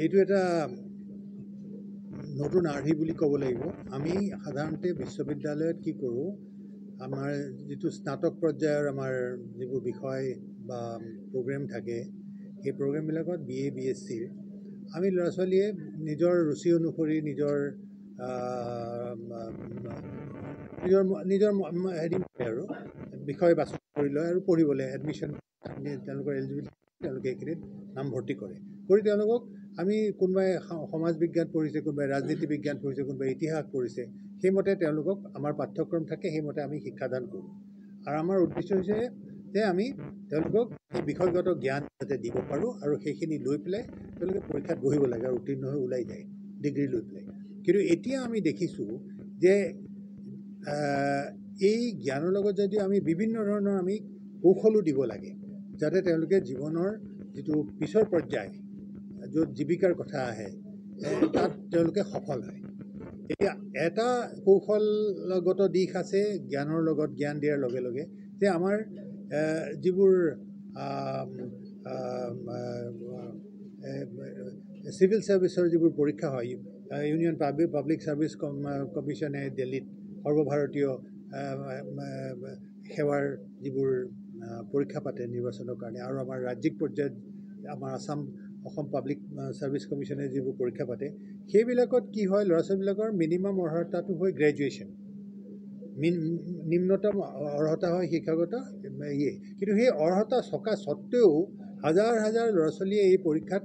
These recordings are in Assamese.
এইটো এটা নতুন আৰ্হি বুলি ক'ব লাগিব। আমি সাধাৰণতে বিশ্ববিদ্যালয়ত কি কৰোঁ, আমাৰ যিটো স্নাতক পৰ্যায়ৰ আমাৰ যিবোৰ বিষয় বা প্ৰগ্ৰেম থাকে, সেই প্ৰগ্ৰেমবিলাকত BA BSc আমি ল'ৰা ছোৱালীয়ে নিজৰ ৰুচি অনুসৰি নিজৰ নিজৰ নিজৰ হেৰি আৰু বিষয় বাছনি কৰি লয় আৰু পঢ়িবলৈ এডমিশ্যন তেওঁলোকৰ এলিজিবিলিটি তেওঁলোকে এইখিনিত নামভৰ্তি কৰে। তেওঁলোকক আমি কোনোবাই সমাজ বিজ্ঞান পঢ়িছে, কোনোবাই ৰাজনীতি বিজ্ঞান পঢ়িছে, কোনোবাই ইতিহাস পঢ়িছে, সেইমতে তেওঁলোকক আমাৰ পাঠ্যক্ৰম থাকে, সেইমতে আমি শিক্ষাদান কৰোঁ। আৰু আমাৰ উদ্দেশ্য হৈছে যে আমি তেওঁলোকক সেই বিষয়গত জ্ঞান যাতে দিব পাৰোঁ আৰু সেইখিনি লৈ পেলাই তেওঁলোকে পৰীক্ষাত বহিব লাগে আৰু উত্তীৰ্ণ হৈ ওলাই যায় ডিগ্ৰী লৈ পেলাই। কিন্তু এতিয়া আমি দেখিছোঁ যে এই জ্ঞানৰ লগত যদি আমি বিভিন্ন ধৰণৰ আমি কৌশলো দিব লাগে, যাতে তেওঁলোকে জীৱনৰ যিটো পিছৰ পৰ্যায় য'ত জীৱিকাৰ কথা আহে তাত তেওঁলোকে সফল হয়। এতিয়া এটা কৌশলগত দিশ আছে জ্ঞানৰ লগত, জ্ঞান দিয়াৰ লগে লগে যে আমাৰ যিবোৰ চিভিল ছাৰ্ভিচৰ যিবোৰ পৰীক্ষা হয়, ইউনিয়ন পাব্লিক ছাৰ্ভিচ কমিশ্যনে দিল্লীত সৰ্বভাৰতীয় সেৱাৰ যিবোৰ পৰীক্ষা পাতে নিৰ্বাচনৰ কাৰণে, আৰু আমাৰ ৰাজ্যিক পৰ্যায়ত আমাৰ অসম পাব্লিক ছাৰ্ভিচ কমিশ্যনে যিবোৰ পৰীক্ষা পাতে, সেইবিলাকত কি হয়, ল'ৰা ছোৱালীবিলাকৰ মিনিমাম অৰ্হতাটো হয় গ্ৰেজুৱেশ্যন, নিম্নতম অৰ্হতা হয় শিক্ষাগত কিন্তু সেই অৰ্হতা থকা স্বত্বেও হাজাৰ হাজাৰ ল'ৰা ছোৱালীয়ে এই পৰীক্ষাত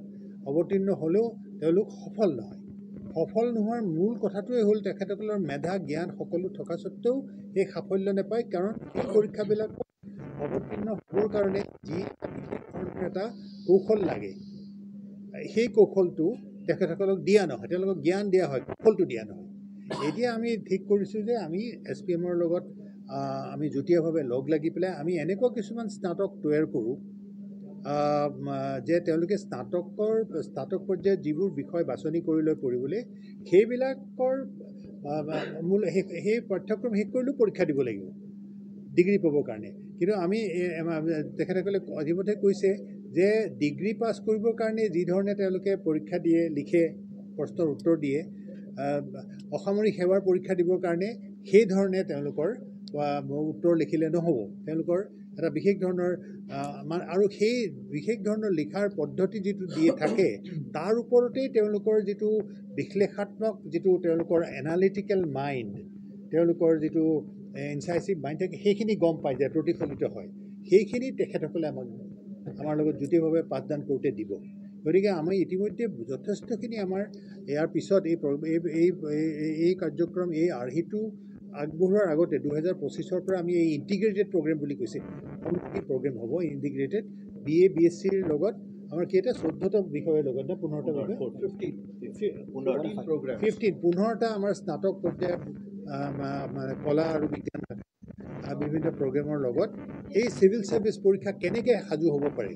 অৱতীৰ্ণ হ'লেও তেওঁলোক সফল নহয়। সফল নোহোৱাৰ মূল কথাটোৱে হ'ল তেখেতসকলৰ মেধা জ্ঞান সকলো থকা স্বত্বেও সেই সাফল্য নাপায়, কাৰণ এই পৰীক্ষাবিলাক অৱতীৰ্ণ হ'বৰ কাৰণে যি বিশেষ ধৰণৰ এটা কৌশল লাগে, সেই কৌশলটো তেখেতসকলক দিয়া নহয়, তেওঁলোকক জ্ঞান দিয়া হয়, কৌশলটো দিয়া নহয়। এতিয়া আমি ঠিক কৰিছোঁ যে আমি SPMৰ লগত আমি যুটীয়াভাৱে লগ লাগি পেলাই আমি এনেকুৱা কিছুমান স্নাতক তৈয়াৰ কৰোঁ যে তেওঁলোকে স্নাতক পৰ্যায়ত যিবোৰ বিষয় বাছনি কৰি লৈ পঢ়িবলৈ, সেইবিলাকৰ সেই পাঠ্যক্ৰম শেষ কৰিলেও পৰীক্ষা দিব লাগিব ডিগ্ৰী পাবৰ কাৰণে। কিন্তু আমি তেখেতসকলে ইতিমধ্যে কৈছে যে ডিগ্ৰী পাছ কৰিবৰ কাৰণে যি ধৰণে তেওঁলোকে পৰীক্ষা দিয়ে, লিখে, প্ৰশ্নৰ উত্তৰ দিয়ে, অসামৰিক সেৱাৰ পৰীক্ষা দিবৰ কাৰণে সেই ধৰণে তেওঁলোকৰ উত্তৰ লিখিলে নহ'ব। তেওঁলোকৰ এটা বিশেষ ধৰণৰ আৰু সেই বিশেষ ধৰণৰ লিখাৰ পদ্ধতি যিটো দিয়ে থাকে, তাৰ ওপৰতেই তেওঁলোকৰ যিটো বিশ্লেষাত্মক যিটো তেওঁলোকৰ এনালিটিকেল মাইণ্ড, তেওঁলোকৰ যিটো ইনচাইচিভ মাইণ্ড থাকে, সেইখিনি গম পাই যায়, প্ৰতিফলিত হয়। সেইখিনি তেখেতসকলে আমাৰ লগত যুটীয়াভাৱে পাঠদান কৰোঁতে দিব। গতিকে আমি ইতিমধ্যে যথেষ্টখিনি আমাৰ ইয়াৰ পিছত এই কাৰ্যক্ৰম, এই আৰ্হিটো আগবঢ়োৱাৰ আগতে 2025 পৰা আমি এই ইণ্টিগ্ৰেটেড প্ৰগ্ৰেম বুলি কৈছে, প্ৰগ্ৰেম হ'ব ইণ্টিগ্ৰেটেড BA BScৰ লগত আমাৰ কেইটা 14টা বিষয়ৰ লগত নে 15টা বিষয় 15টা আমাৰ স্নাতক পৰ্যায়ত কলা আৰু বিজ্ঞান বিভিন্ন প্ৰগ্ৰেমৰ লগত এই চিভিল ছাৰ্ভিচ পৰীক্ষা কেনেকৈ সাজু হ'ব পাৰে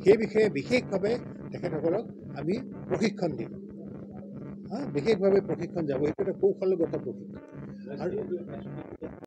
সেই বিষয়ে বিশেষভাৱে তেখেতসকলক আমি প্ৰশিক্ষণ দিম। বিশেষভাৱে প্ৰশিক্ষণ যাব, সেইটো এটা কৌশলগত প্ৰশিক্ষণ। আৰু